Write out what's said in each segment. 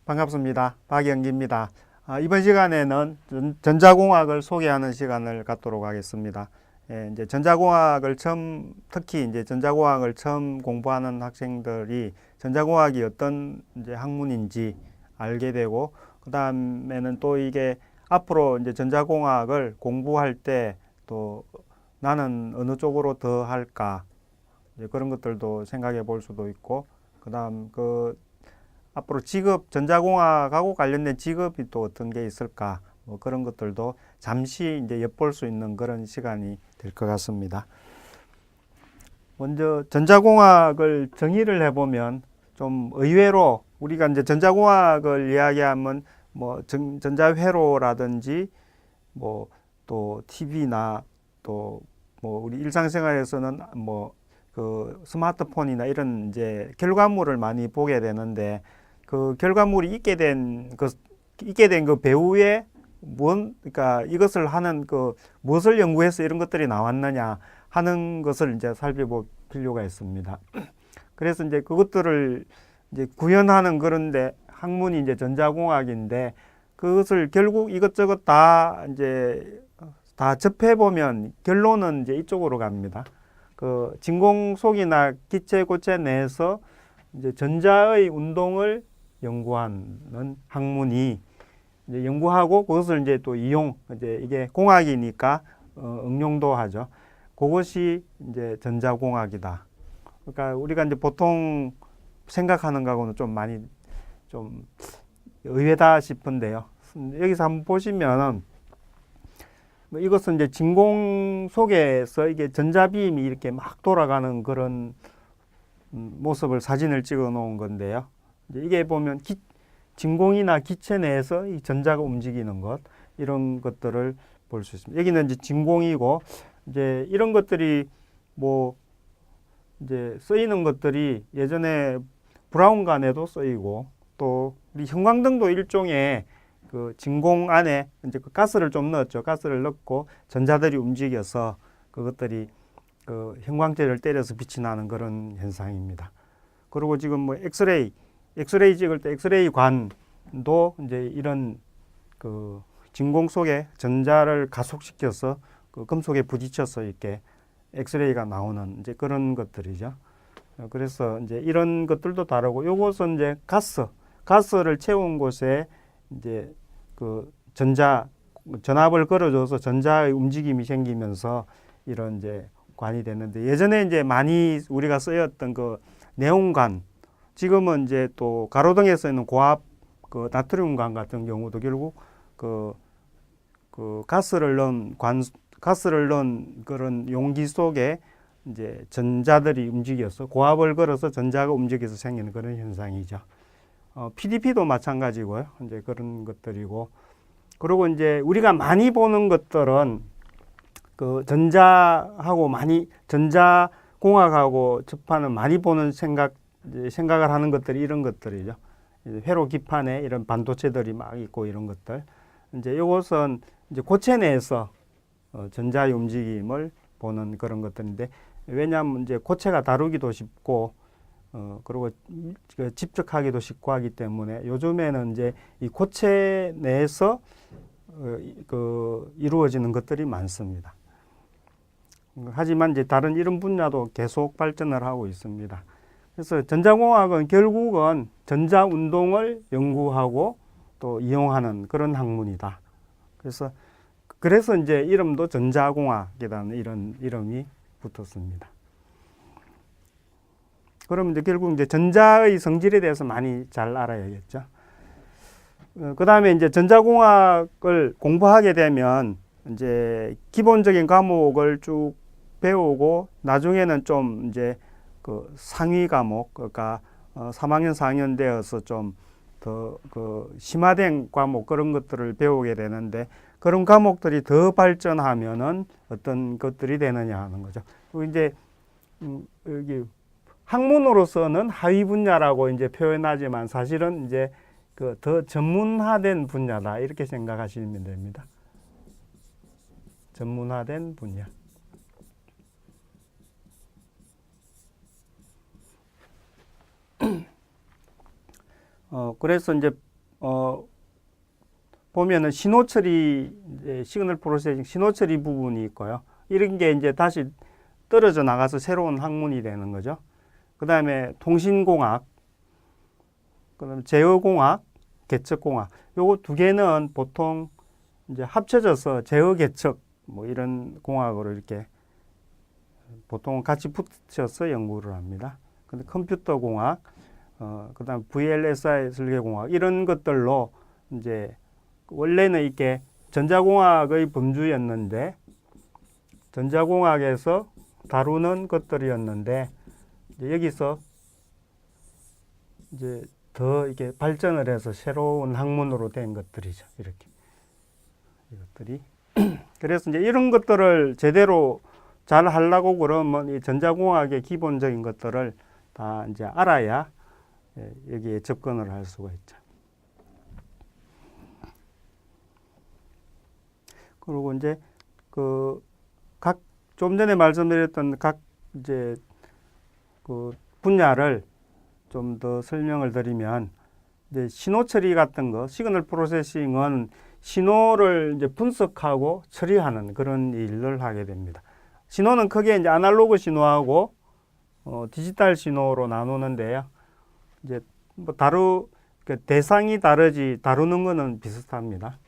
반갑습니다. 박영기입니다. 이번 시간에는 전자공학을 소개하는 시간을 갖도록 하겠습니다. 이제 특히 이제 전자공학을 처음 공부하는 학생들이 전자공학이 어떤 이제 학문인지 알게 되고, 그 다음에는 또 이게 앞으로 이제 전자공학을 공부할 때 또 나는 어느 쪽으로 더 할까, 이제 그런 것들도 생각해 볼 수도 있고, 그 다음 앞으로 전자공학하고 관련된 직업이 또 어떤 게 있을까, 뭐 그런 것들도 잠시 이제 엿볼 수 있는 그런 시간이 될 것 같습니다. 먼저 전자공학을 정의를 해보면 좀 의외로 우리가 이제 전자공학을 이야기하면 뭐 전자회로라든지 뭐 또 TV나 또 뭐 우리 일상생활에서는 뭐 그 스마트폰이나 이런 이제 결과물을 많이 보게 되는데, 그 결과물이 있게 된 그 배후에 그러니까 이것을 하는 무엇을 연구해서 이런 것들이 나왔느냐 하는 것을 이제 살펴볼 필요가 있습니다. 그래서 이제 그것들을 이제 구현하는 그런데 학문이 이제 전자공학인데, 그것을 결국 이것저것 다 접해 보면 결론은 이제 이쪽으로 갑니다. 그 진공 속이나 기체 고체 내에서 이제 전자의 운동을 연구하는 학문이 이제 연구하고, 그것을 이제 또 이제 이게 공학이니까 응용도 하죠. 그것이 이제 전자공학이다. 그러니까 우리가 이제 보통 생각하는 거하고는 좀 많이 좀 의외다 싶은데요. 여기서 한번 보시면은 이것은 이제 진공 속에서 이게 전자비임이 이렇게 막 돌아가는 그런 모습을 사진을 찍어 놓은 건데요. 이게 보면 진공이나 기체 내에서 이 전자가 움직이는 것, 이런 것들을 볼 수 있습니다. 여기는 이제 진공이고, 이제 이런 것들이 뭐 이제 쓰이는 것들이 예전에 브라운관에도 쓰이고, 또 우리 형광등도 일종의 그 진공 안에 이제 그 가스를 좀 넣었죠. 가스를 넣고 전자들이 움직여서 그것들이 그 형광재를 때려서 빛이 나는 그런 현상입니다. 그리고 지금 뭐 엑스레이 찍을 때 엑스레이 관도 이제 이런 그 진공 속에 전자를 가속시켜서 그 금속에 부딪혀서 이렇게 엑스레이가 나오는 이제 그런 것들이죠. 그래서 이제 이런 것들도 다르고, 요것은 이제 가스를 채운 곳에 이제 그 전압을 걸어줘서 전자의 움직임이 생기면서 이런 이제 관이 됐는데, 예전에 이제 많이 우리가 쓰였던 그 네온관, 지금은 이제 또 가로등에 쓰이는 고압 그 나트륨관 같은 경우도 결국 그 가스를 넣은 그런 용기 속에 이제 전자들이 움직여서 고압을 걸어서 전자가 움직여서 생기는 그런 현상이죠. PDP도 마찬가지고요. 이제 그런 것들이고, 그리고 이제 우리가 많이 보는 것들은 그 전자공학하고 접하는 많이 보는 생각을 하는 것들이 이런 것들이죠. 회로 기판에 이런 반도체들이 막 있고 이런 것들. 이제 이것은 이제 고체 내에서 전자의 움직임을 보는 그런 것들인데, 왜냐하면 이제 고체가 다루기도 쉽고, 그리고 집적하기도 쉽고 하기 때문에 요즘에는 이제 이 고체 내에서 이루어지는 것들이 많습니다. 하지만 이제 다른 이런 분야도 계속 발전을 하고 있습니다. 그래서 전자공학은 결국은 전자 운동을 연구하고 또 이용하는 그런 학문이다. 그래서 이제 이름도 전자공학이라는 이런 이름이 붙었습니다. 그러면 이제 결국 이제 전자의 성질에 대해서 많이 잘 알아야겠죠. 그 다음에 이제 전자공학을 공부하게 되면 이제 기본적인 과목을 쭉 배우고, 나중에는 좀 이제 그 상위 과목, 그러니까 3학년, 4학년 되어서 좀 더 심화된 과목, 그런 것들을 배우게 되는데, 그런 과목들이 더 발전하면은 어떤 것들이 되느냐 하는 거죠. 그리고 이제 여기 학문으로서는 하위 분야라고 이제 표현하지만, 사실은 이제 더 전문화된 분야다, 이렇게 생각하시면 됩니다. 전문화된 분야. 그래서 이제 보면은 신호 처리, 이제 시그널 프로세싱 신호 처리 부분이 있고요. 이런 게 이제 다시 떨어져 나가서 새로운 학문이 되는 거죠. 그 다음에 통신공학, 그 다음에 제어공학, 개척공학. 요거 두 개는 보통 이제 합쳐져서 제어개척 뭐 이런 공학으로 이렇게 보통 같이 붙여서 연구를 합니다. 근데 컴퓨터 공학, 그다음 VLSI 설계공학 이런 것들로 이제 원래는 이게 전자공학의 범주였는데 전자공학에서 다루는 것들이었는데 이제 여기서 이제 더 이게 발전을 해서 새로운 학문으로 된 것들이죠. 이렇게 이것들이 그래서 이제 이런 것들을 제대로 잘 하려고 그러면 이 전자공학의 기본적인 것들을 다 이제 알아야 여기에 접근을 할 수가 있죠. 그리고 이제 그 각 좀 전에 말씀드렸던 각 이제 그 분야를 좀 더 설명을 드리면 이제 신호 처리 같은 거, 시그널 프로세싱은 신호를 이제 분석하고 처리하는 그런 일을 하게 됩니다. 신호는 크게 이제 아날로그 신호하고 디지털 신호로 나누는데요. 이제 뭐 대상이 다르지 다루는 거는 비슷합니다.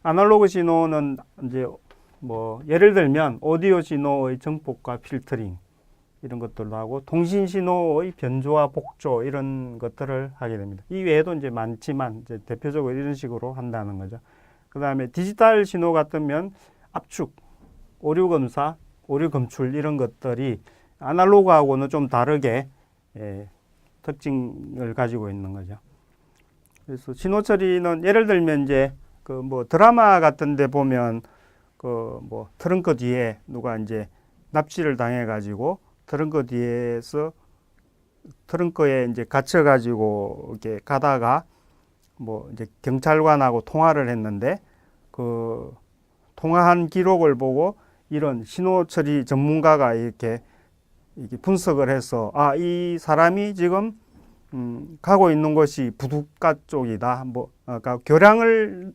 아날로그 신호는 이제 뭐 예를 들면 오디오 신호의 정폭과 필터링 이런 것들도 하고 통신 신호의 변조와 복조 이런 것들을 하게 됩니다. 이 외에도 이제 많지만 이제 대표적으로 이런 식으로 한다는 거죠. 그 다음에 디지털 신호 같으면 압축, 오류 검사, 오류 검출 이런 것들이 아날로그하고는 좀 다르게 특징을 가지고 있는 거죠. 그래서 신호 처리는 예를 들면 이제 그 뭐 드라마 같은 데 보면 그 뭐 트렁크 뒤에 누가 이제 납치를 당해 가지고 트렁크에 이제 갇혀 가지고 이렇게 가다가 뭐 이제 경찰관하고 통화를 했는데 그 통화한 기록을 보고 이런 신호 처리 전문가가 이렇게 분석을 해서 이 사람이 지금 가고 있는 곳이 부둣가 쪽이다. 뭐 그러니까 교량을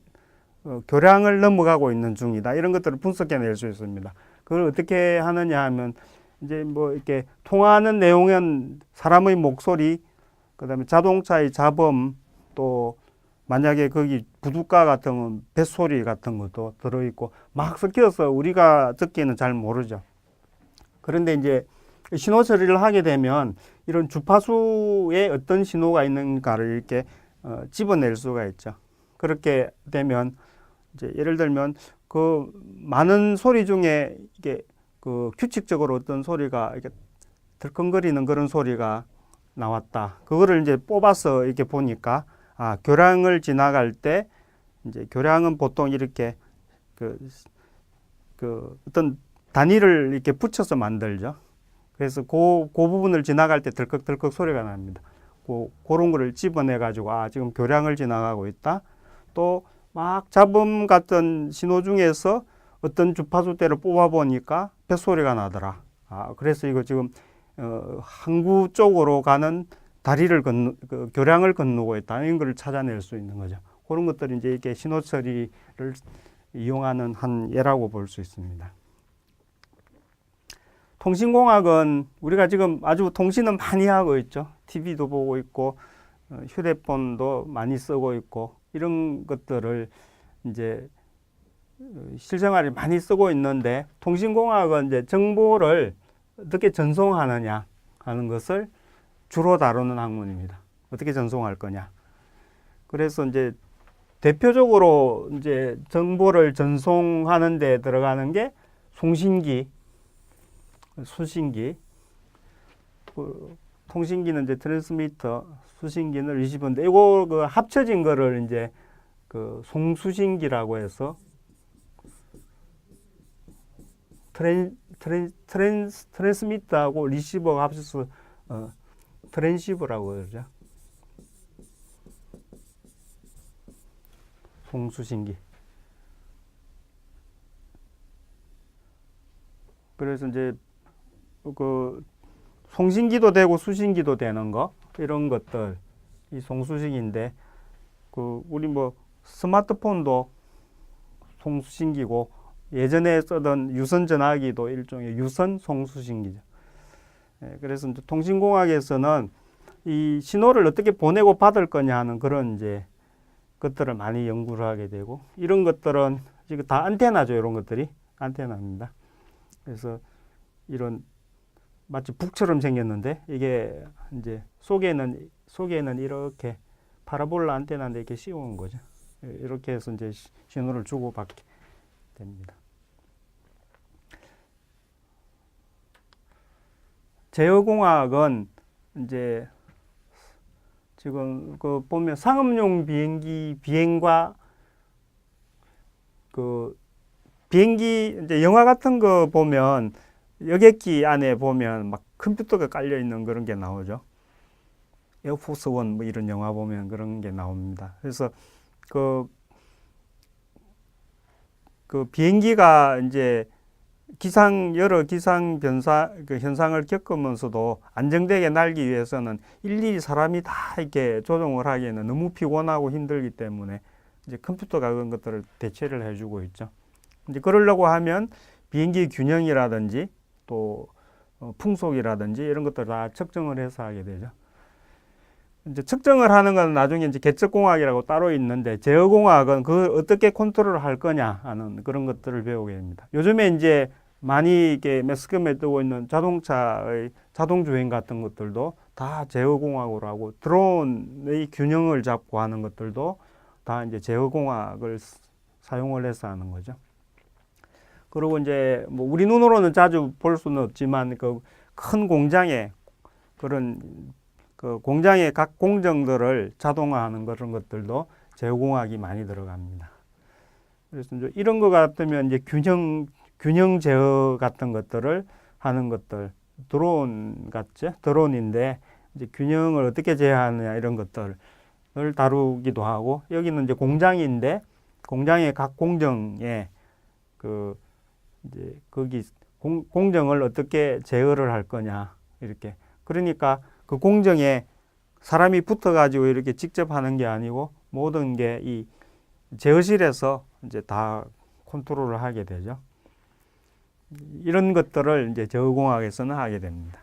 넘어가고 있는 중이다. 이런 것들을 분석해낼 수 있습니다. 그걸 어떻게 하느냐 하면 이제 뭐 이렇게 통화하는 내용은 사람의 목소리, 그다음에 자동차의 잡음, 또 만약에 거기 부둣가 같은 뱃소리 같은 것도 들어있고 막 섞여서 우리가 듣기는 잘 모르죠. 그런데 이제 신호 처리를 하게 되면 이런 주파수에 어떤 신호가 있는가를 이렇게 집어낼 수가 있죠. 그렇게 되면 이제 예를 들면 그 많은 소리 중에 이게 그 규칙적으로 어떤 소리가 이렇게 들컹거리는 그런 소리가 나왔다. 그거를 이제 뽑아서 이렇게 보니까 교량을 지나갈 때 이제 교량은 보통 이렇게 그 어떤 단위를 이렇게 붙여서 만들죠. 그래서 그 부분을 지나갈 때 덜컥덜컥 소리가 납니다. 그런 거를 집어내 가지고 지금 교량을 지나가고 있다. 또 막 잡음 같은 신호 중에서 어떤 주파수대를 뽑아 보니까 뱃소리가 나더라. 그래서 이거 지금 항구 쪽으로 가는 다리를 교량을 건너고 있다. 이런 걸 찾아낼 수 있는 거죠. 그런 것들이 이제 이렇게 신호 처리를 이용하는 한 예라고 볼 수 있습니다. 통신공학은 우리가 지금 아주 통신은 많이 하고 있죠. TV도 보고 있고 휴대폰도 많이 쓰고 있고 이런 것들을 이제 실생활에 많이 쓰고 있는데 통신공학은 이제 정보를 어떻게 전송하느냐 하는 것을 주로 다루는 학문입니다. 어떻게 전송할 거냐. 그래서 이제 대표적으로 이제 정보를 전송하는 데 들어가는 게 송신기, 수신기, 통신기는 이제 트랜스미터, 수신기는 리시버인데 이거 그 합쳐진 거를 이제 그 송수신기라고 해서 트랜스미터하고 리시버가 합쳐서 트랜시버라고 그러죠. 송수신기. 그래서 이제 그 송신기도 되고 수신기도 되는 거 이런 것들 이 송수신기인데 우리 뭐 스마트폰도 송수신기고 예전에 쓰던 유선 전화기도 일종의 유선 송수신기죠. 예, 그래서 이제 통신공학에서는 이 신호를 어떻게 보내고 받을 거냐 하는 그런 이제 것들을 많이 연구를 하게 되고, 이런 것들은 지금 다 안테나죠. 이런 것들이 안테나입니다. 그래서 이런 마치 북처럼 생겼는데, 이게 이제 속에는 이렇게 파라볼라 안테나인데 이렇게 씌운 거죠. 이렇게 해서 이제 신호를 주고받게 됩니다. 제어공학은 이제 지금 그 보면 상업용 비행기 비행과 그 비행기 이제 영화 같은 거 보면 여객기 안에 보면 막 컴퓨터가 깔려 있는 그런 게 나오죠. 에어포스 원 뭐 이런 영화 보면 그런 게 나옵니다. 그래서 그 비행기가 이제 여러 기상 변사 현상을 겪으면서도 안정되게 날기 위해서는 일일이 사람이 다 이렇게 조종을 하기에는 너무 피곤하고 힘들기 때문에 이제 컴퓨터가 그런 것들을 대체를 해주고 있죠. 이제 그러려고 하면 비행기 균형이라든지 또 풍속이라든지 이런 것들 다 측정을 해서 하게 되죠. 이제 측정을 하는 건 나중에 이제 계측공학이라고 따로 있는데, 제어공학은 그걸 어떻게 컨트롤을 할 거냐 하는 그런 것들을 배우게 됩니다. 요즘에 이제 많이 이게 매스컴에 뜨고 있는 자동차의 자동주행 같은 것들도 다 제어공학으로 하고, 드론의 균형을 잡고 하는 것들도 다 이제 제어공학을 사용을 해서 하는 거죠. 그리고 이제 뭐 우리 눈으로는 자주 볼 수는 없지만 그 큰 공장에 그런 그 공장의 각 공정들을 자동화하는 그런 것들도 제어공학이 많이 들어갑니다. 그래서 이제 이런 것 같으면 이제 균형 제어 같은 것들을 하는 것들, 드론 같죠? 드론인데 이제 균형을 어떻게 제어하느냐 이런 것들을 다루기도 하고, 여기는 이제 공장인데 공장의 각 공정에 그 이제 거기 공정을 어떻게 제어를 할 거냐 이렇게. 그러니까 그 공정에 사람이 붙어가지고 이렇게 직접 하는 게 아니고 모든 게 이 제어실에서 이제 다 컨트롤을 하게 되죠. 이런 것들을 이제 제어공학에서는 하게 됩니다.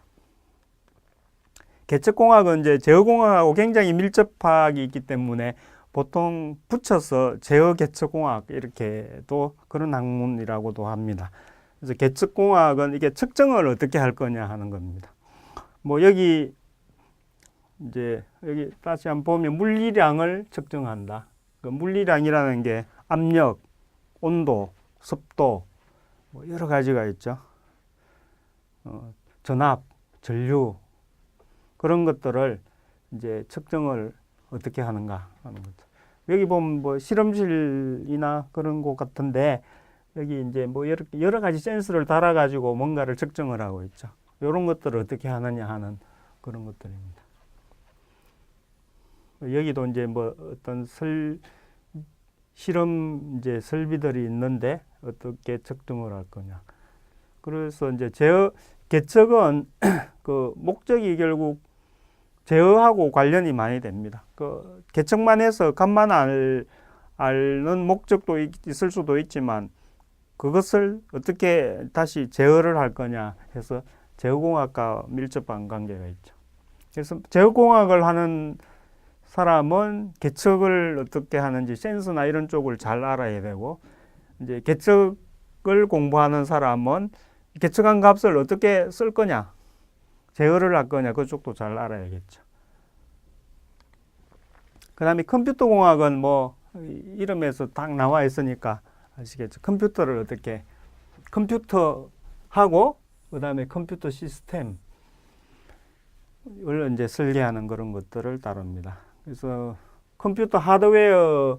계측공학은 이제 제어공학하고 굉장히 밀접하게 있기 때문에 보통 붙여서 제어계측공학 이렇게도 그런 학문이라고도 합니다. 그래서 계측공학은 이게 측정을 어떻게 할 거냐 하는 겁니다. 뭐 여기 다시 한번 보면 물리량을 측정한다. 그 물리량이라는 게 압력, 온도, 습도 뭐 여러 가지가 있죠. 전압, 전류 그런 것들을 이제 측정을 어떻게 하는가 하는 거죠. 여기 보면 뭐 실험실이나 그런 곳 같은데 여기 이제 뭐 여러 가지 센서를 달아가지고 뭔가를 측정을 하고 있죠. 이런 것들을 어떻게 하느냐 하는 그런 것들입니다. 여기도 이제 뭐 어떤 실험 이제 설비들이 있는데 어떻게 측정을 할 거냐. 그래서 이제 계측은 그 목적이 결국 제어하고 관련이 많이 됩니다. 그 계측만 해서 값만 앓는 목적도 있을 수도 있지만 그것을 어떻게 다시 제어를 할 거냐 해서 제어공학과 밀접한 관계가 있죠. 그래서 제어공학을 하는 사람은 계측을 어떻게 하는지 센서나 이런 쪽을 잘 알아야 되고, 이제 계측을 공부하는 사람은 계측한 값을 어떻게 쓸 거냐, 제어를 할 거냐 그쪽도 잘 알아야겠죠. 그 다음에 컴퓨터 공학은 뭐 이름에서 딱 나와 있으니까 아시겠죠. 컴퓨터를 어떻게 컴퓨터하고 그 다음에 컴퓨터 시스템을 이제 설계하는 그런 것들을 다룹니다. 그래서 컴퓨터 하드웨어를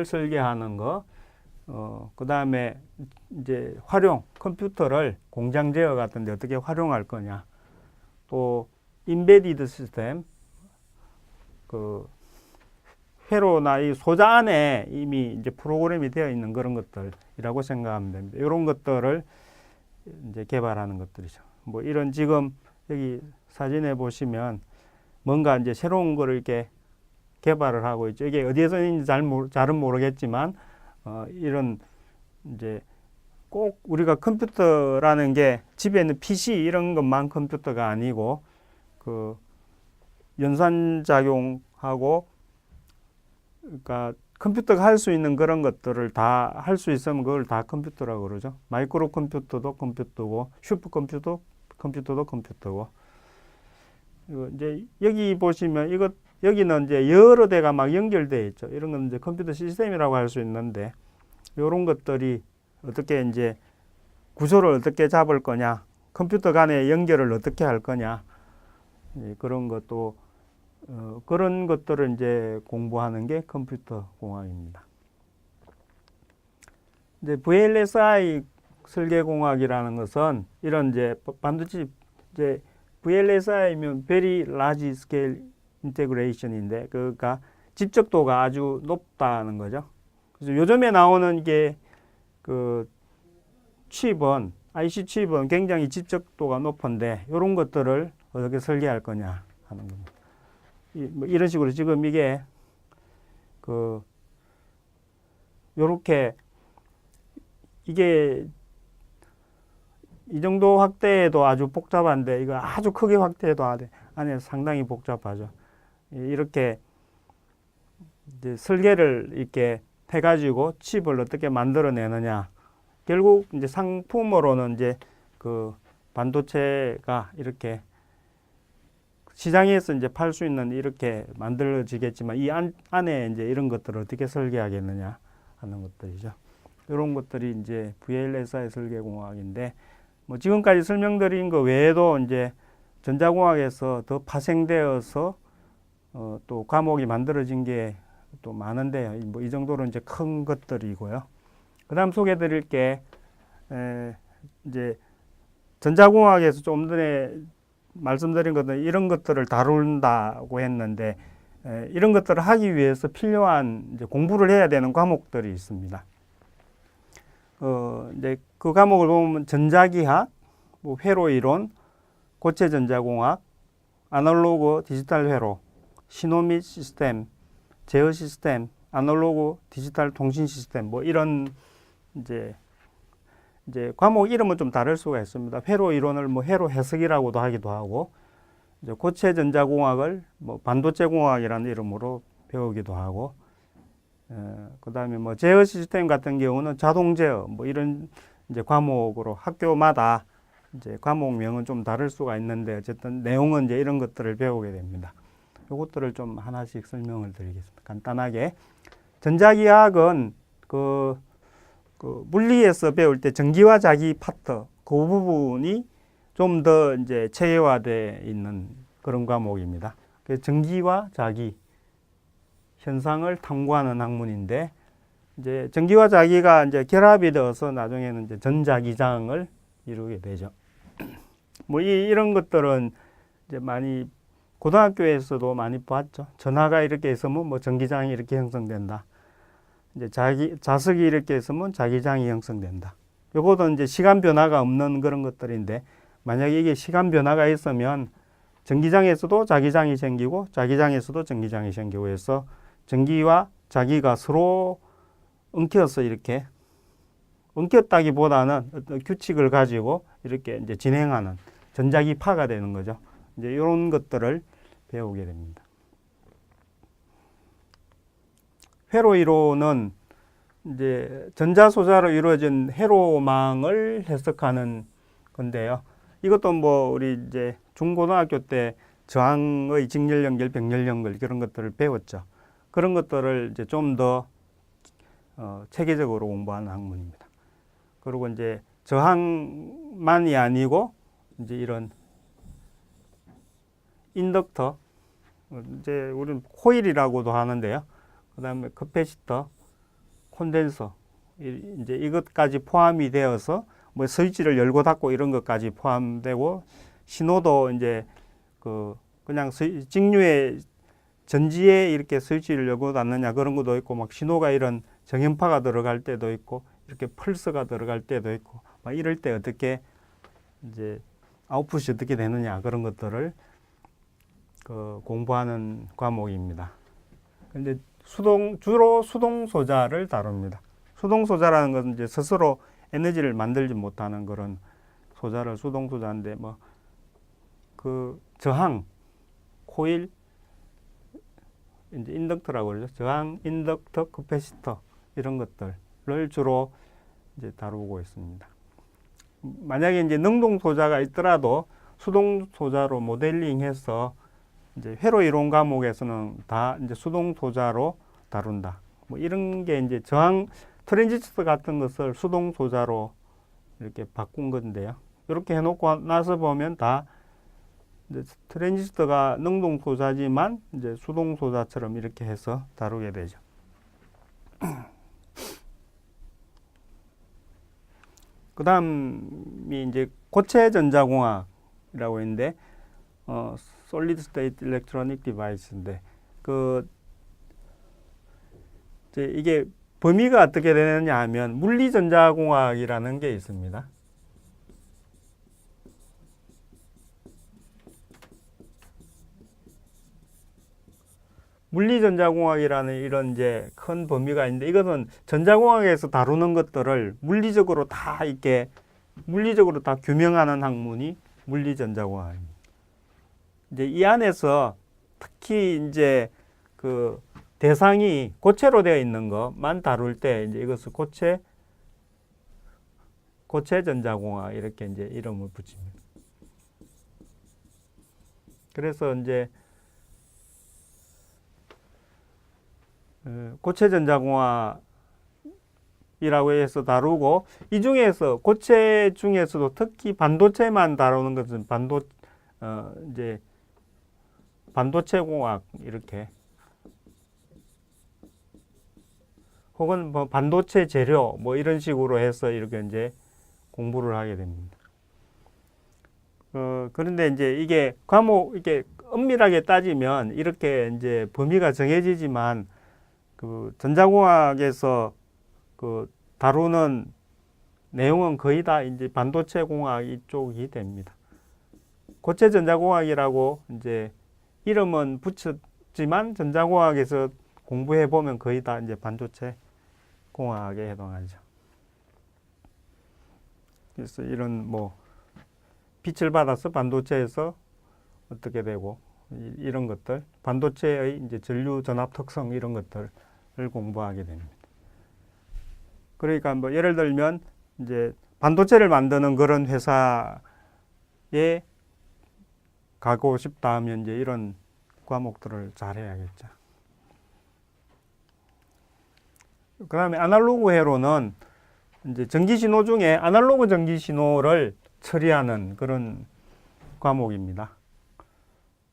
설계하는 거, 그 다음에 이제 컴퓨터를 공장 제어 같은데 어떻게 활용할 거냐, 또 인베디드 시스템, 그 회로나 이 소자 안에 이미 이제 프로그램이 되어 있는 그런 것들이라고 생각하면 됩니다. 이런 것들을 이제 개발하는 것들이죠. 뭐 이런 지금 여기 사진에 보시면 뭔가 이제 새로운 거를 이렇게 개발을 하고 있죠. 이게 어디에서 있는지 잘은 모르겠지만 이런 이제 꼭 우리가 컴퓨터라는 게 집에 있는 PC 이런 것만 컴퓨터가 아니고 그 연산작용하고 그러니까 컴퓨터가 할 수 있는 그런 것들을 다 할 수 있으면 그걸 다 컴퓨터라고 그러죠. 마이크로 컴퓨터도 컴퓨터고 슈퍼컴퓨터도 컴퓨터고. 이제 여기 보시면 여기는 이제 여러 대가 막 연결되어 있죠. 이런 건 이제 컴퓨터 시스템이라고 할 수 있는데 이런 것들이 어떻게 이제 구조를 어떻게 잡을 거냐, 컴퓨터 간의 연결을 어떻게 할 거냐, 그런 것도 그런 것들을 이제 공부하는 게 컴퓨터 공학입니다. 이제 VLSI 설계공학이라는 것은 이런 이제 반도체 이제 VLSI면 Very Large Scale Integration인데 그러니까 집적도가 아주 높다는 거죠. 그래서 요즘에 나오는 게 그 칩은 IC 칩은 굉장히 집적도가 높은데 이런 것들을 어떻게 설계할 거냐 하는 겁니다. 뭐 이런 식으로 지금 이게 그 요렇게 이게 이 정도 확대해도 아주 복잡한데 이거 아주 크게 확대해도 안에 상당히 복잡하죠. 이렇게 이제 설계를 이렇게 해가지고 칩을 어떻게 만들어내느냐. 결국 이제 상품으로는 이제 그 반도체가 이렇게 시장에서 이제 팔 수 있는 이렇게 만들어지겠지만 이 안에 이제 이런 것들을 어떻게 설계하겠느냐 하는 것들이죠. 이런 것들이 이제 VLSI 설계공학인데 뭐 지금까지 설명드린 거 외에도 이제 전자공학에서 더 파생되어서 또 과목이 만들어진 게 또 많은데요. 뭐 이 정도로 이제 큰 것들이고요. 그다음 소개드릴 게 이제 전자공학에서 좀 전에 말씀드린 것들 이런 것들을 다룬다고 했는데 이런 것들을 하기 위해서 필요한 이제 공부를 해야 되는 과목들이 있습니다. 이제 그 과목을 보면 전자기학, 뭐 회로 이론, 고체 전자공학, 아날로그 디지털 회로, 신호 및 시스템, 제어 시스템, 아날로그 디지털 통신 시스템 뭐 이런 이제 과목 이름은 좀 다를 수가 있습니다. 회로 이론을 뭐 회로 해석이라고도 하기도 하고 이제 고체 전자공학을 뭐 반도체 공학이라는 이름으로 배우기도 하고 그다음에 뭐 제어 시스템 같은 경우는 자동 제어 뭐 이런 이제 과목으로 학교마다 이제 과목명은 좀 다를 수가 있는데 어쨌든 내용은 이제 이런 것들을 배우게 됩니다. 이것들을 좀 하나씩 설명을 드리겠습니다. 간단하게 전자기학은 그 물리에서 배울 때 전기와 자기 파트 그 부분이 좀 더 이제 체계화되어 있는 그런 과목입니다. 그래서 전기와 자기 현상을 탐구하는 학문인데 이제 전기와 자기가 이제 결합이 되어서 나중에는 이제 전자기장을 이루게 되죠. 뭐 이런 것들은 이제 많이 고등학교에서도 많이 봤죠. 전하가 이렇게 있으면 뭐 전기장이 이렇게 형성된다. 이제 자석이 이렇게 있으면 자기장이 형성된다. 요것도 이제 시간 변화가 없는 그런 것들인데 만약에 이게 시간 변화가 있으면 전기장에서도 자기장이 생기고 자기장에서도 전기장이 생기고 해서 전기와 자기가 서로 엉켜서 이렇게 엉켰다기보다는 어떤 규칙을 가지고 이렇게 이제 진행하는 전자기파가 되는 거죠. 이제 이런 것들을 배우게 됩니다. 회로 이론은 이제 전자소자로 이루어진 회로망을 해석하는 건데요. 이것도 뭐 우리 이제 중고등학교 때 저항의 직렬 연결, 병렬 연결 그런 것들을 배웠죠. 그런 것들을 이제 좀 더 체계적으로 공부하는 학문입니다. 그리고 이제 저항만이 아니고 이제 이런 인덕터, 이제 우리는 코일이라고도 하는데요. 그다음에 커패시터, 콘덴서, 이제 이것까지 포함이 되어서 뭐 스위치를 열고 닫고 이런 것까지 포함되고 신호도 이제 그냥 직류의 전지에 이렇게 스위치를 열고 닫느냐 그런 것도 있고 막 신호가 이런 정연파가 들어갈 때도 있고 이렇게 펄스가 들어갈 때도 있고 막 이럴 때 어떻게 이제 아웃풋이 어떻게 되느냐 그런 것들을 공부하는 과목입니다. 근데 주로 수동 소자를 다룹니다. 수동 소자라는 것은 이제 스스로 에너지를 만들지 못하는 그런 소자를 수동 소자인데, 뭐 그 저항, 코일, 이제 인덕터라고 그러죠. 저항, 인덕터, 커패시터 이런 것들을 주로 이제 다루고 있습니다. 만약에 이제 능동 소자가 있더라도 수동 소자로 모델링해서 이제 회로 이론 과목에서는 다 이제 수동 소자로 다룬다. 뭐 이런 게 이제 저항 트랜지스터 같은 것을 수동 소자로 이렇게 바꾼 건데요. 이렇게 해놓고 나서 보면 다 이제 트랜지스터가 능동 소자지만 이제 수동 소자처럼 이렇게 해서 다루게 되죠. 그 다음이 이제 고체 전자공학이라고 있는데, Solid State Electronic Device인데, 이게 범위가 어떻게 되느냐 하면 물리전자공학이라는 게 있습니다. 물리전자공학이라는 이런 이제 큰 범위가 있는데, 이것은 전자공학에서 다루는 것들을 물리적으로 다 규명하는 학문이 물리전자공학입니다. 이제 이 안에서 특히 이제 그 대상이 고체로 되어 있는 것만 다룰 때 이제 이것을 고체 전자공학 이렇게 이제 이름을 붙입니다. 그래서 이제 고체 전자공학이라고 해서 다루고, 이 중에서 고체 중에서도 특히 반도체만 다루는 것은 이제 반도체 공학 이렇게, 혹은 뭐 반도체 재료 뭐 이런 식으로 해서 이렇게 이제 공부를 하게 됩니다. 그런데 이제 이게 과목 이렇게 엄밀하게 따지면 이렇게 이제 범위가 정해지지만, 그 전자공학에서 그 다루는 내용은 거의 다 이제 반도체 공학 이쪽이 됩니다. 고체 전자공학이라고 이제 이름은 붙였지만 전자공학에서 공부해 보면 거의 다 이제 반도체 공학에 해당하죠. 그래서 이런 뭐 빛을 받아서 반도체에서 어떻게 되고 이런 것들, 반도체의 이제 전류 전압 특성 이런 것들을 공부하게 됩니다. 그러니까 뭐 예를 들면 이제 반도체를 만드는 그런 회사에 가고 싶다 하면 이제 이런 과목들을 잘 해야겠죠. 그 다음에 아날로그 회로는 이제 전기 신호 중에 아날로그 전기 신호를 처리하는 그런 과목입니다.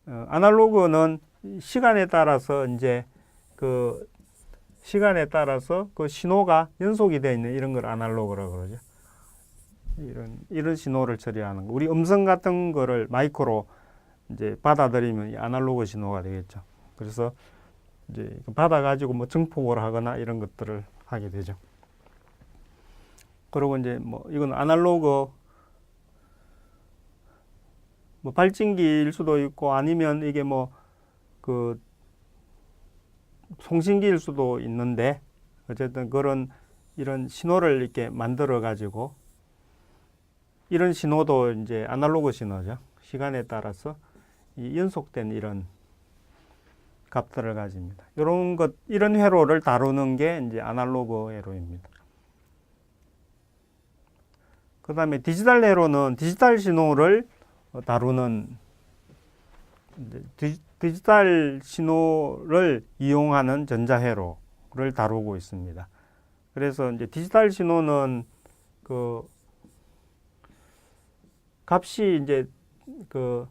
아날로그는 시간에 따라서 그 신호가 연속이 되어 있는 이런 걸 아날로그라고 그러죠. 이런 신호를 처리하는 거. 우리 음성 같은 거를 마이크로 이제 받아들이면 이 아날로그 신호가 되겠죠. 그래서 이제 받아가지고 뭐 증폭을 하거나 이런 것들을 하게 되죠. 그리고 이제 뭐 이건 아날로그 뭐 발진기일 수도 있고, 아니면 이게 뭐 그 송신기일 수도 있는데, 어쨌든 이런 신호를 이렇게 만들어 가지고, 이런 신호도 이제 아날로그 신호죠. 시간에 따라서 이 연속된 이런 값들을 가집니다. 이런 회로를 다루는 게 이제 아날로그 회로입니다. 그 다음에 디지털 회로는 디지털 신호를 다루는, 디지털 신호를 이용하는 전자회로를 다루고 있습니다. 그래서 이제 디지털 신호는 그 값이 이제 그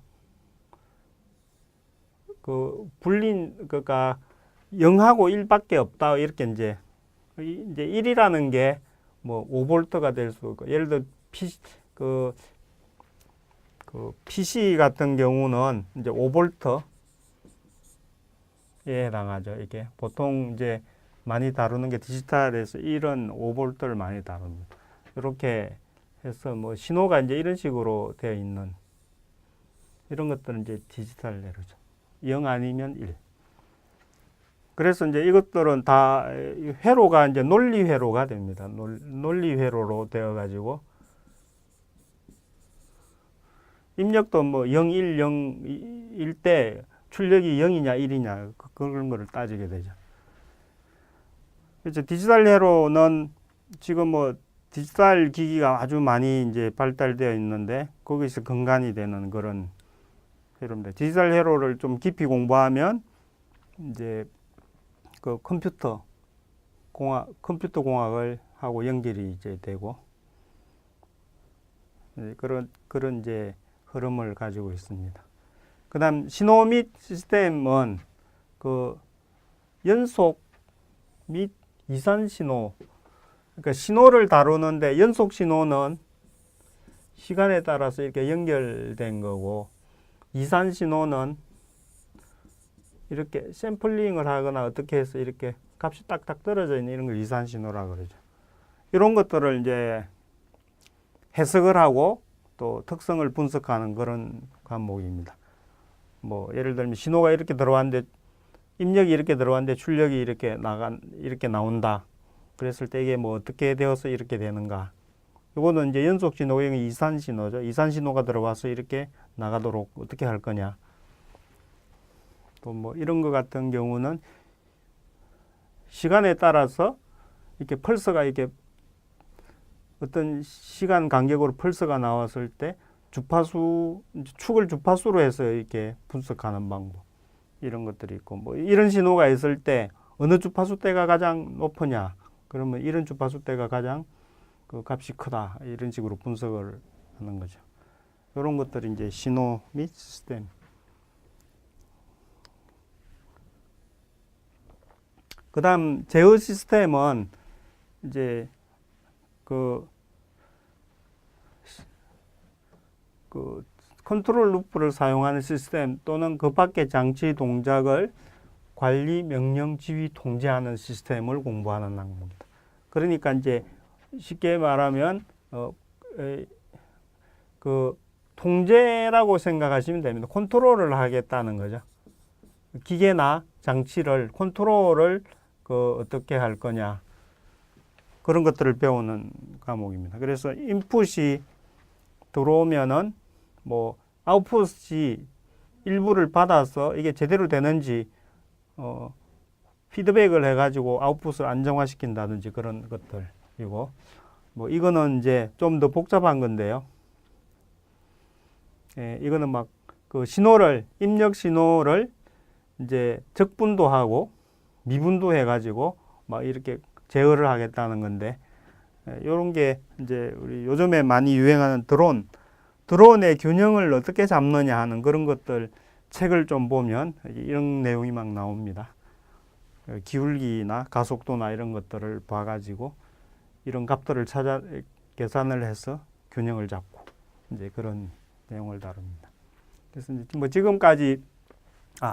그러니까 0하고 1밖에 없다, 이렇게 이제 1이라는 게 뭐 5볼트가 될 수 있고, 예를 들어 PC 같은 경우는 이제 5볼트에 해당하죠. 이게 보통 이제 많이 다루는 게 디지털에서 이런 5볼트를 많이 다룹니다. 이렇게 해서 뭐 신호가 이제 이런 식으로 되어 있는 이런 것들은 이제 디지털 회로죠. 0 아니면 1. 그래서 이제 이것들은 다 회로가 이제 논리 회로가 됩니다. 논리 회로로 되어 가지고 입력도 뭐 0, 1, 0일 때 출력이 0이냐 1이냐 그런 거를 따지게 되죠. 그래서 디지털 회로는 지금 뭐 디지털 기기가 아주 많이 이제 발달되어 있는데 거기서 근간이 되는 그런 회로입니다. 디지털 회로를 좀 깊이 공부하면 이제 그 컴퓨터 공학을 하고 연결이 이제 되고 그런 이제 흐름을 가지고 있습니다. 그다음 신호 및 시스템은 그 연속 및 이산 신호, 그러니까 신호를 다루는데 연속 신호는 시간에 따라서 이렇게 연결된 거고, 이산 신호는 이렇게 샘플링을 하거나 어떻게 해서 이렇게 값이 딱딱 떨어져 있는 이런 걸 이산 신호라고 그러죠. 이런 것들을 이제 해석을 하고 또 특성을 분석하는 그런 과목입니다. 뭐 예를 들면 신호가 이렇게 들어왔는데 입력이 이렇게 들어왔는데 출력이 이렇게 나온다. 그랬을 때 이게 뭐 어떻게 되어서 이렇게 되는가. 이거는 이제 연속 신호가 이산 신호죠. 이산 신호가 들어와서 이렇게 나가도록 어떻게 할 거냐. 또 뭐 이런 것 같은 경우는 시간에 따라서 이렇게 펄스가 이렇게 어떤 시간 간격으로 펄스가 나왔을 때 축을 주파수로 해서 이렇게 분석하는 방법. 이런 것들이 있고, 뭐 이런 신호가 있을 때 어느 주파수 대가 가장 높으냐. 그러면 이런 주파수 대가 가장 그 값이 크다. 이런 식으로 분석을 하는 거죠. 이런 것들이 이제 신호 및 시스템. 그 다음 제어 시스템은 이제 그 컨트롤 루프를 사용하는 시스템 또는 그 밖의 장치 동작을 관리, 명령, 지휘, 통제하는 시스템을 공부하는 학문입니다. 그러니까 이제 쉽게 말하면 그 통제라고 생각하시면 됩니다. 컨트롤을 하겠다는 거죠. 기계나 장치를 컨트롤을 어떻게 할 거냐, 그런 것들을 배우는 과목입니다. 그래서 인풋이 들어오면은 뭐 아웃풋이 일부를 받아서 이게 제대로 되는지 피드백을 해가지고 아웃풋을 안정화시킨다든지 그런 것들이고, 뭐 이거는 이제 좀 더 복잡한 건데요. 예, 이거는 막 그 신호를 입력 신호를 이제 적분도 하고 미분도 해가지고 막 이렇게 제어를 하겠다는 건데, 이런 게 이제 우리 요즘에 많이 유행하는 드론의 균형을 어떻게 잡느냐 하는 그런 것들 책을 좀 보면 이런 내용이 막 나옵니다. 기울기나 가속도나 이런 것들을 봐가지고 이런 값들을 계산을 해서 균형을 잡고 이제 그런 내용을 다룹니다. 그래서 이제 뭐 지금까지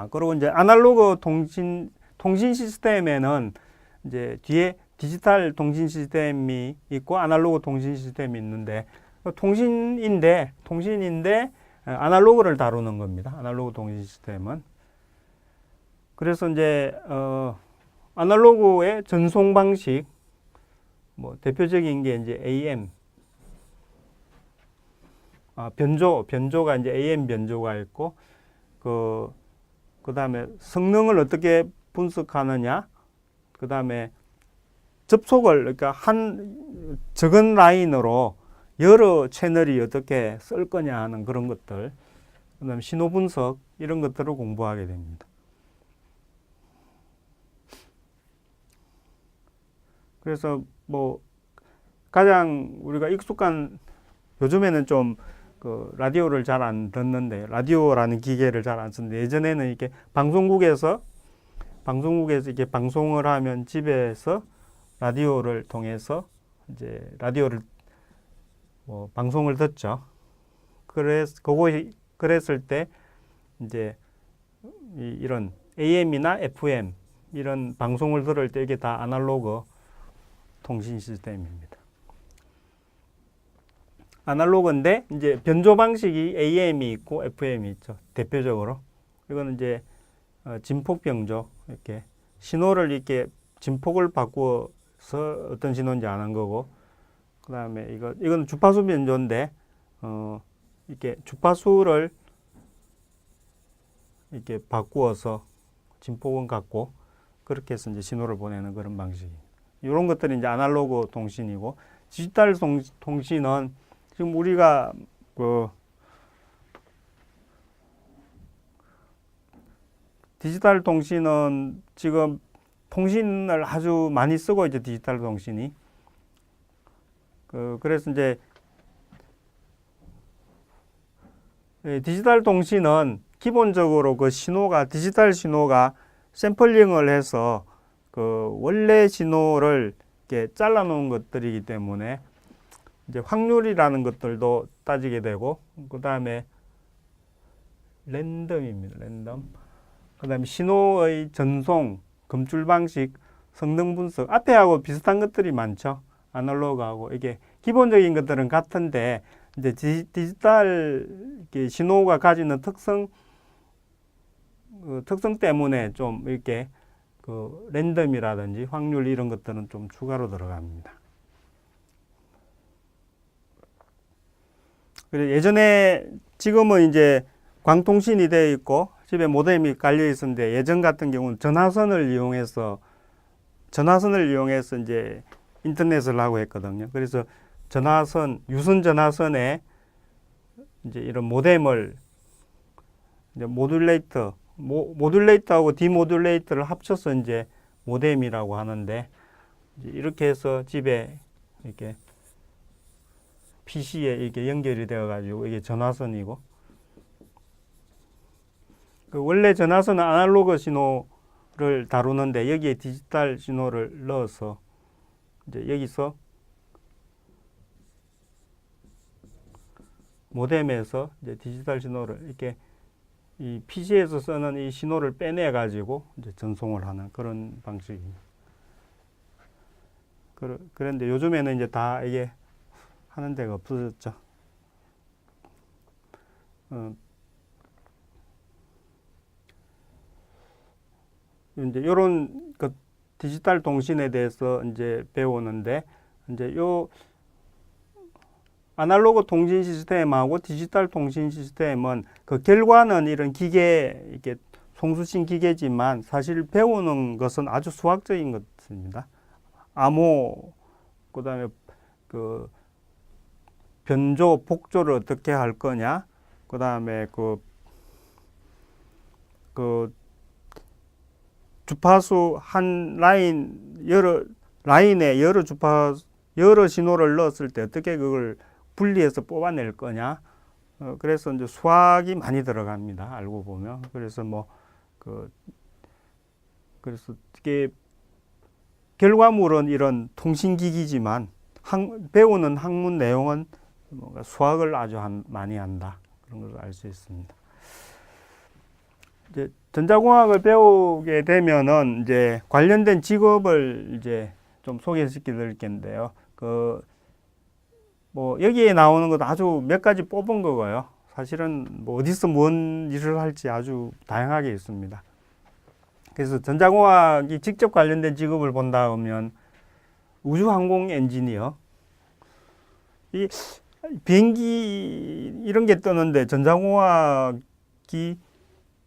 그리고 이제 아날로그 통신 시스템에는 이제 뒤에 디지털 통신 시스템이 있고 아날로그 통신 시스템이 있는데 통신인데 아날로그를 다루는 겁니다. 아날로그 통신 시스템은. 그래서 이제 아날로그의 전송 방식, 뭐 대표적인 게 이제 AM 변조가 이제 AM 변조가 있고 그 다음에 성능을 어떻게 분석하느냐, 그 다음에 접속을 그러니까 한 적은 라인으로 여러 채널이 어떻게 쓸 거냐 하는 그런 것들, 그 다음에 신호 분석 이런 것들을 공부하게 됩니다. 그래서 뭐 가장 우리가 익숙한, 요즘에는 좀 그 라디오를 잘 안 듣는데, 라디오라는 기계를 잘 안 쓰는데, 예전에는 이렇게 방송국에서 이렇게 방송을 하면 집에서 라디오를 통해서 이제 방송을 듣죠. 그랬을 때 이제 이런 AM이나 FM 이런 방송을 들을 때 이게 다 아날로그 통신 시스템입니다. 아날로그인데 이제 변조 방식이 AM이 있고 FM이 있죠. 대표적으로 이거는 이제 진폭 변조, 이렇게 신호를 이렇게 진폭을 바꾸어서 어떤 신호인지 아는 거고, 그 다음에 이건 주파수 변조인데, 이렇게 주파수를 이렇게 바꾸어서 진폭은 같고, 그렇게 해서 이제 신호를 보내는 그런 방식이에요. 이런 것들이 이제 아날로그 통신이고, 디지털 통신은 지금 우리가 디지털 통신은 지금 통신을 아주 많이 쓰고 이제 디지털 통신이 그래서 이제 디지털 통신은 기본적으로 그 신호가 디지털 신호가 샘플링을 해서 그 원래 신호를 이렇게 잘라 놓은 것들이기 때문에 이제 확률이라는 것들도 따지게 되고, 그 다음에 랜덤입니다. 랜덤. 그 다음에 신호의 전송, 검출 방식, 성능 분석, 앞에하고 비슷한 것들이 많죠. 아날로그하고. 이게 기본적인 것들은 같은데, 이제 디지털 신호가 가지는 특성 때문에 좀 이렇게 그 랜덤이라든지 확률 이런 것들은 좀 추가로 들어갑니다. 그리고 예전에 지금은 이제 광통신이 되어 있고 집에 모뎀이 깔려 있었는데, 예전 같은 경우는 전화선을 이용해서 이제 인터넷을 하고 했거든요. 그래서 유선 전화선에 이제 이런 모뎀을 이제 모듈레이터하고 디모듈레이터를 합쳐서 이제 모뎀이라고 하는데, 이제 이렇게 해서 집에 이렇게 PC에 이렇게 연결이 되어 가지고 이게 전화선이고, 그 원래 전화선은 아날로그 신호를 다루는데 여기에 디지털 신호를 넣어서 이제 여기서 모뎀에서 이제 디지털 신호를 이렇게 이 PC에서 쓰는 이 신호를 빼내 가지고 이제 전송을 하는 그런 방식입니다. 그런데 요즘에는 이제 다 이게 하는 데가 없어졌죠. 이제 요런 그 디지털 통신에 대해서 이제 배우는데, 이제 요 아날로그 통신 시스템하고 디지털 통신 시스템은 그 결과는 이런 기계, 이렇게 송수신 기계지만 사실 배우는 것은 아주 수학적인 것입니다. 암호, 그 다음에 그 변조, 복조를 어떻게 할 거냐, 그 다음에 그 주파수 한 라인에 여러 신호를 넣었을 때 어떻게 그걸 분리해서 뽑아낼 거냐. 그래서 이제 수학이 많이 들어갑니다. 알고 보면. 그래서 그래서 이게 결과물은 이런 통신기기지만 배우는 학문 내용은 뭔가 수학을 아주 많이 한다. 그런 걸 알 수 있습니다. 이제 전자공학을 배우게 되면은 이제 관련된 직업을 이제 좀 소개시켜 드릴 텐데요. 여기에 나오는 것도 아주 몇 가지 뽑은 거고요. 사실은 어디서 뭔 일을 할지 아주 다양하게 있습니다. 그래서 전자공학이 직접 관련된 직업을 본다 하면 우주항공 엔지니어, 이 비행기 이런 게 뜨는데 전자공학이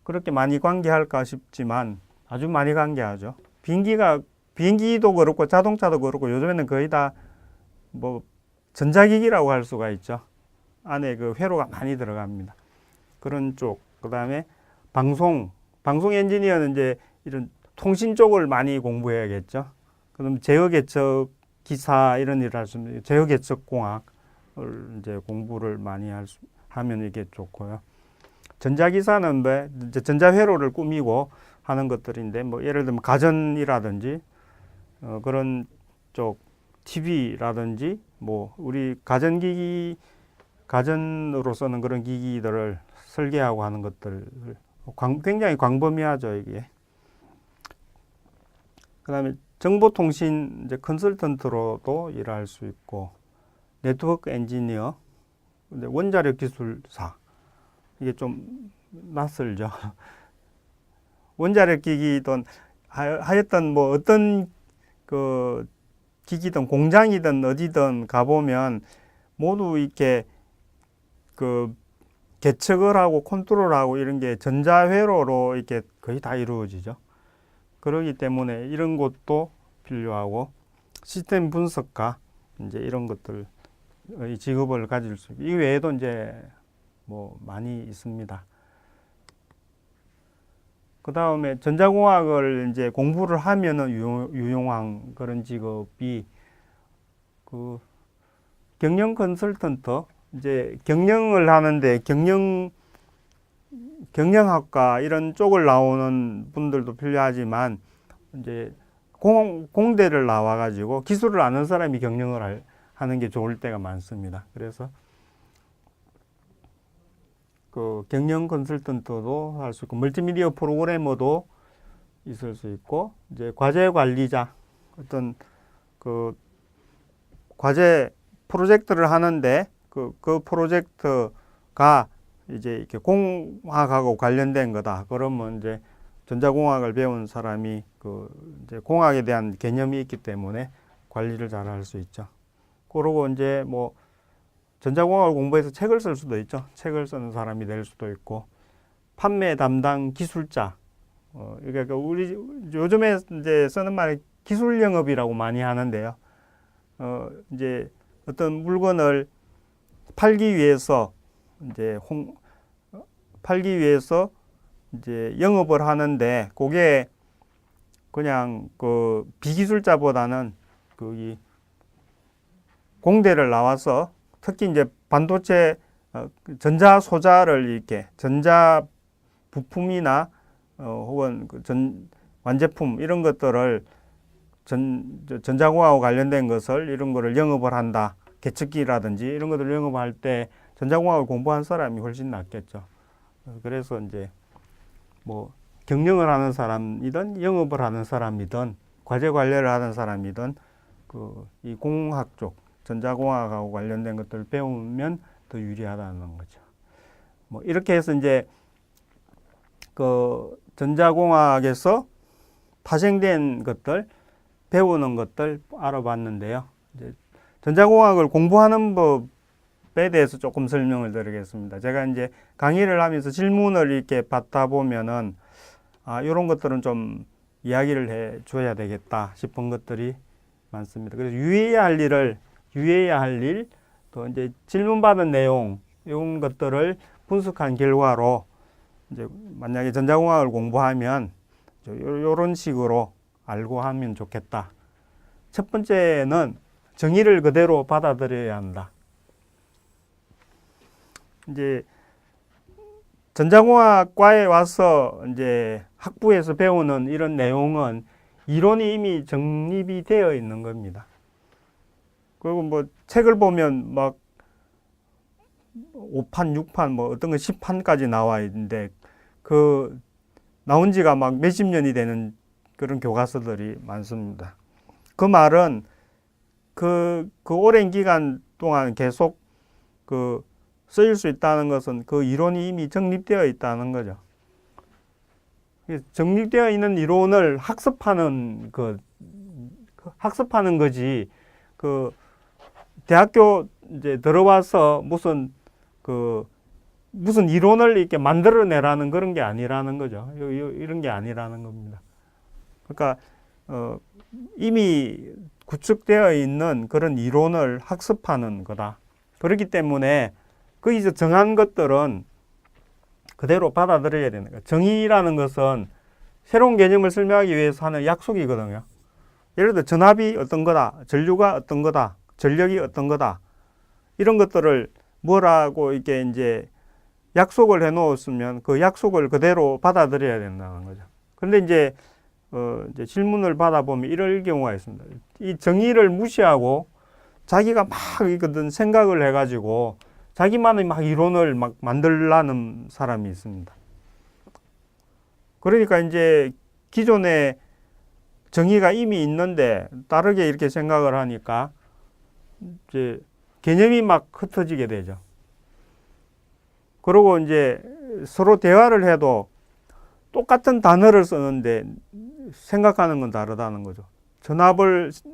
그렇게 많이 관계할까 싶지만 아주 많이 관계하죠. 비행기도 그렇고 자동차도 그렇고 요즘에는 거의 다 전자기기라고 할 수가 있죠. 안에 그 회로가 많이 들어갑니다. 그런 쪽. 그 다음에 방송 엔지니어는 이제 이런 통신 쪽을 많이 공부해야겠죠. 그럼 제어개척 기사 이런 일을 할 수 있는 제어개척 공학을 이제 공부를 많이 하면 이게 좋고요. 전자기사는 이제 전자회로를 꾸미고 하는 것들인데, 예를 들면 가전이라든지 그런 쪽 TV라든지 우리 가전으로 쓰는 그런 기기들을 설계하고 하는 것들 굉장히 광범위하죠, 이게. 그다음에 정보통신 이제 컨설턴트로도 일할 수 있고, 네트워크 엔지니어, 원자력 기술사, 이게 좀 낯설죠. 원자력 기기도 하였던 뭐 어떤 그 기기든 공장이든 어디든 가보면 모두 이렇게 그 계측을 하고 컨트롤하고 이런 게 전자회로로 이렇게 거의 다 이루어지죠. 그렇기 때문에 이런 것도 필요하고 시스템 분석가 이제 이런 것들의 직업을 가질 수 있고 이 외에도 이제 뭐 많이 있습니다. 그 다음에 전자공학을 이제 공부를 하면은 유용한 그런 직업이 그 경영 컨설턴트 이제 경영을 하는데 경영학과 이런 쪽을 나오는 분들도 필요하지만 이제 공대를 나와 가지고 기술을 아는 사람이 경영을 하는 게 좋을 때가 많습니다. 그래서 그 경영 컨설턴트도 할 수 있고 멀티미디어 프로그래머도 있을 수 있고 이제 과제 관리자 어떤 그 과제 프로젝트를 하는데 그 프로젝트가 이제 이렇게 공학하고 관련된 거다. 그러면 이제 전자공학을 배운 사람이 그 이제 공학에 대한 개념이 있기 때문에 관리를 잘 할 수 있죠. 그러고 이제 뭐 전자공학을 공부해서 책을 쓸 수도 있죠. 책을 쓰는 사람이 될 수도 있고 판매 담당 기술자. 그러니까 우리 요즘에 이제 쓰는 말이 기술 영업이라고 많이 하는데요. 이제 어떤 물건을 팔기 위해서 이제 영업을 하는데 그게 그냥 그 비기술자보다는 그 공대를 나와서 특히 이제 반도체 전자 소자를 이렇게 전자 부품이나 혹은 그 완제품 이런 것들을 전자공학하고 관련된 것을 이런 거를 영업을 한다. 계측기라든지 이런 것들을 영업할 때 전자공학을 공부한 사람이 훨씬 낫겠죠. 그래서 이제 뭐 경영을 하는 사람이든 영업을 하는 사람이든 과제 관리를 하는 사람이든 그 이 공학 쪽 전자공학하고 관련된 것들을 배우면 더 유리하다는 거죠. 뭐 이렇게 해서 이제 그 전자공학에서 파생된 것들 배우는 것들 알아봤는데요. 이제 전자공학을 공부하는 법에 대해서 조금 설명을 드리겠습니다. 제가 이제 강의를 하면서 질문을 이렇게 받다 보면은 이런 것들은 좀 이야기를 해 줘야 되겠다 싶은 것들이 많습니다. 그래서 유의해야 할 일, 또 이제 질문받은 내용, 이런 것들을 분석한 결과로 이제 만약에 전자공학을 공부하면 이런 식으로 알고 하면 좋겠다. 첫 번째는 정의를 그대로 받아들여야 한다. 이제 전자공학과에 와서 이제 학부에서 배우는 이런 내용은 이론이 이미 정립이 되어 있는 겁니다. 그리고 뭐 책을 보면 막 5판, 6판, 뭐 어떤 건 10판까지 나와 있는데 그 나온 지가 막 몇십 년이 되는 그런 교과서들이 많습니다. 그 말은 그 오랜 기간 동안 계속 그 쓰일 수 있다는 것은 그 이론이 이미 정립되어 있다는 거죠. 정립되어 있는 이론을 학습하는 거지. 그 대학교 이제 들어와서 무슨 이론을 이렇게 만들어내라는 그런 게 아니라는 거죠. 이런 게 아니라는 겁니다. 그러니까 이미 구축되어 있는 그런 이론을 학습하는 거다. 그렇기 때문에 거기서 정한 것들은 그대로 받아들여야 되는 거예요. 정의라는 것은 새로운 개념을 설명하기 위해서 하는 약속이거든요. 예를 들어 전압이 어떤 거다, 전류가 어떤 거다, 전력이 어떤 거다, 이런 것들을 뭐라고 이렇게 이제 약속을 해 놓았으면 그 약속을 그대로 받아들여야 된다는 거죠. 그런데 이제 질문을 받아보면 이럴 경우가 있습니다. 이 정의를 무시하고 자기가 막 이거든 생각을 해가지고 자기만의 막 이론을 막 만들라는 사람이 있습니다. 그러니까 이제 기존에 정의가 이미 있는데 다르게 이렇게 생각을 하니까 이제 개념이 막 흩어지게 되죠. 그리고 이제 서로 대화를 해도 똑같은 단어를 쓰는데 생각하는 건 다르다는 거죠.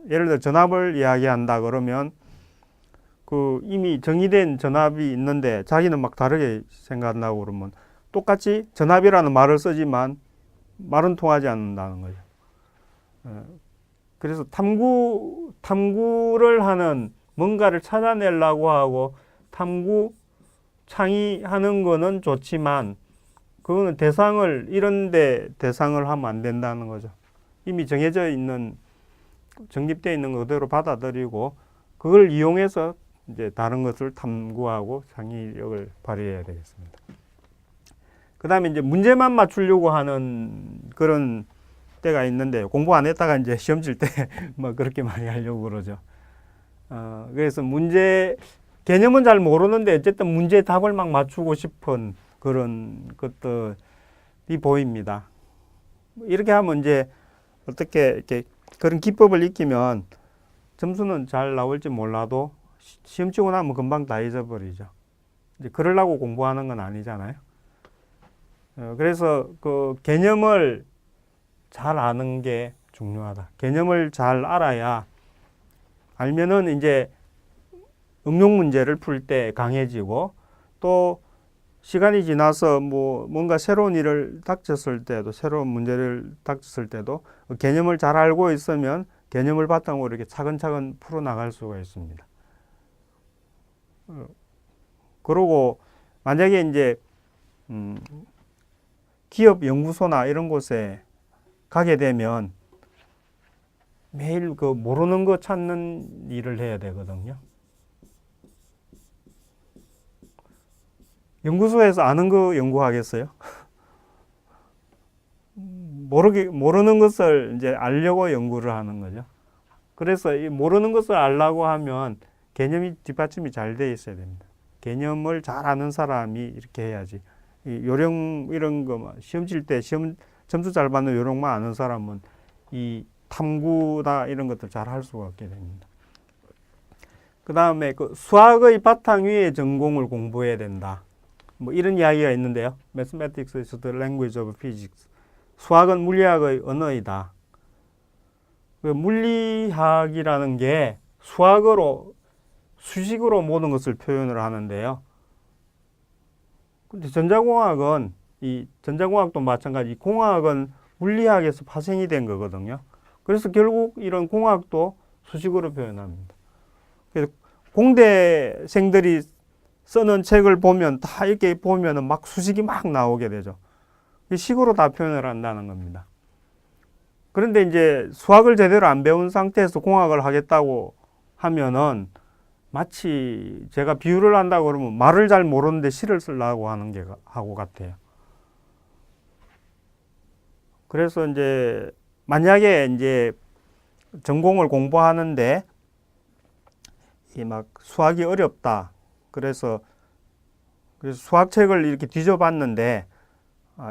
예를 들어 전압을 이야기한다 그러면 그 이미 정의된 전압이 있는데 자기는 막 다르게 생각한다고 그러면 똑같이 전압이라는 말을 쓰지만 말은 통하지 않는다는 거죠. 그래서 탐구를 하는 뭔가를 찾아내려고 하고 탐구 창의하는 거는 좋지만 그거는 이런데 대상을 하면 안 된다는 거죠. 이미 정해져 있는, 정립되어 있는 거 그대로 받아들이고 그걸 이용해서 이제 다른 것을 탐구하고 창의력을 발휘해야 되겠습니다. 그 다음에 이제 문제만 맞추려고 하는 그런 때가 있는데 공부 안 했다가 이제 시험 칠 때 뭐 그렇게 많이 하려고 그러죠. 그래서 개념은 잘 모르는데 어쨌든 문제 답을 막 맞추고 싶은 그런 것들이 보입니다. 이렇게 하면 이제 어떻게 이렇게 그런 기법을 익히면 점수는 잘 나올지 몰라도 시험 치고 나면 금방 다 잊어버리죠. 이제 그러려고 공부하는 건 아니잖아요. 그래서 그 개념을 잘 아는 게 중요하다. 개념을 잘 알면은 이제 응용 문제를 풀 때 강해지고 또 시간이 지나서 뭔가 새로운 일을 닥쳤을 때도 새로운 문제를 닥쳤을 때도 개념을 잘 알고 있으면 개념을 바탕으로 이렇게 차근차근 풀어 나갈 수가 있습니다. 그리고 만약에 이제 기업 연구소나 이런 곳에 가게 되면 매일 그 모르는 거 찾는 일을 해야 되거든요. 연구소에서 아는 거 연구하겠어요? 모르는 것을 이제 알려고 연구를 하는 거죠. 그래서 이 모르는 것을 알려고 하면 개념이 뒷받침이 잘 돼 있어야 됩니다. 개념을 잘 아는 사람이 이렇게 해야지. 이 요령 이런 거 시험 칠 때 점수 잘 받는 요령만 아는 사람은 이 탐구나 이런 것들 잘 할 수가 없게 됩니다. 그 다음에 그 수학의 바탕 위에 전공을 공부해야 된다. 뭐 이런 이야기가 있는데요. Mathematics is the language of physics. 수학은 물리학의 언어이다. 그 물리학이라는 게 수식으로 모든 것을 표현을 하는데요. 근데 전자공학도 마찬가지. 공학은 물리학에서 파생이 된 거거든요. 그래서 결국 이런 공학도 수식으로 표현합니다. 그래서 공대생들이 쓰는 책을 보면 다 이렇게 보면은 막 수식이 막 나오게 되죠. 식으로 다 표현을 한다는 겁니다. 그런데 이제 수학을 제대로 안 배운 상태에서 공학을 하겠다고 하면은 마치 제가 비유를 한다고 그러면 말을 잘 모르는데 시를 쓰려고 하는 게 하고 같아요. 그래서 이제 만약에 이제 전공을 공부하는데 이 막 수학이 어렵다. 그래서 수학책을 이렇게 뒤져봤는데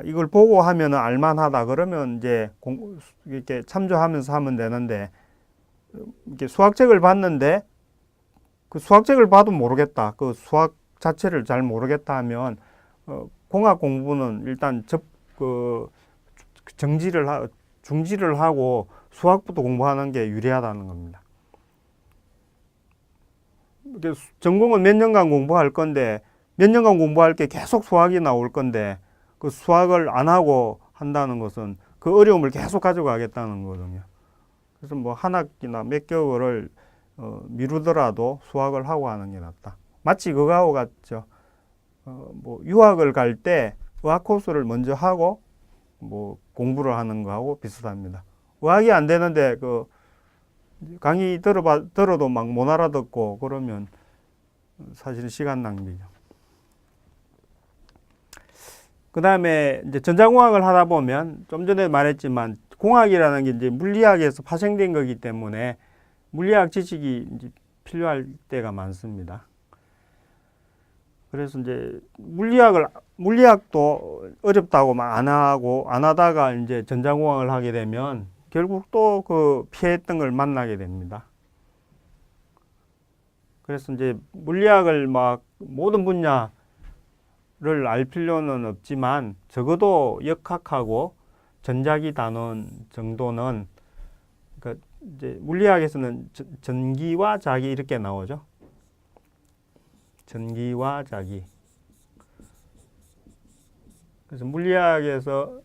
이걸 보고 하면 알만하다. 그러면 이제 이렇게 참조하면서 하면 되는데 이렇게 수학책을 봤는데 그 수학책을 봐도 모르겠다. 그 수학 자체를 잘 모르겠다 하면 공학 공부는 일단 중지를 하고 수학부터 공부하는 게 유리하다는 겁니다. 전공은 몇 년간 공부할 건데 몇 년간 공부할 게 계속 수학이 나올 건데 그 수학을 안 하고 한다는 것은 그 어려움을 계속 가져가겠다는 거거든요. 그래서 뭐 한 학기나 몇 개월을 미루더라도 수학을 하고 하는 게 낫다. 마치 그거하고 같죠. 뭐 유학을 갈 때 의학 코스를 먼저 하고 뭐 공부를 하는 거하고 비슷합니다. 의학이 안 되는데 그 강의 들어도 막 못 알아듣고 그러면 사실 시간 낭비죠. 그 다음에 이제 전자공학을 하다 보면 좀 전에 말했지만 공학이라는 게 이제 물리학에서 파생된 거기 때문에 물리학 지식이 이제 필요할 때가 많습니다. 그래서 이제 물리학도 어렵다고 막 안 하다가 이제 전자공학을 하게 되면 결국 또 그 피했던 걸 만나게 됩니다. 그래서 이제 물리학을 막 모든 분야를 알 필요는 없지만 적어도 역학하고 전자기 단원 정도는 그러니까 이제 물리학에서는 전기와 자기 이렇게 나오죠. 전기와 자기. 그래서 물리학에서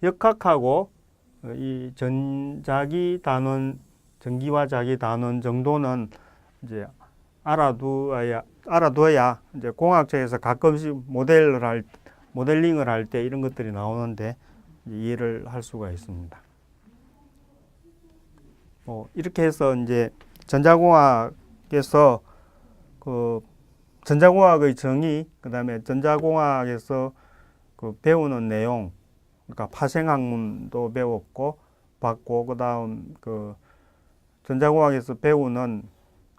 역학하고 이 전자기 단원, 전기와 자기 단원 정도는 이제 알아둬야 이제 공학자에서 가끔씩 모델링을 할 때 이런 것들이 나오는데 이해를 할 수가 있습니다. 이렇게 해서 이제 전자공학에서 그 전자공학의 정의, 그다음에 전자공학에서 그 배우는 내용, 그러니까 파생학문도 배웠고 봤고, 그다음 그 전자공학에서 배우는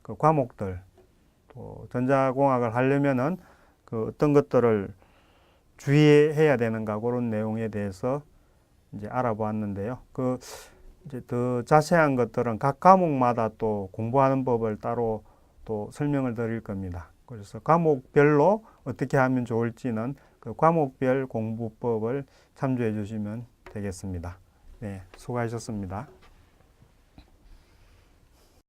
그 과목들, 또 전자공학을 하려면은 그 어떤 것들을 주의해야 되는가 그런 내용에 대해서 이제 알아보았는데요. 그 이제 더 자세한 것들은 각 과목마다 또 공부하는 법을 따로 또 설명을 드릴 겁니다. 그래서 과목별로 어떻게 하면 좋을지는 그 과목별 공부법을 참조해 주시면 되겠습니다. 네, 수고하셨습니다.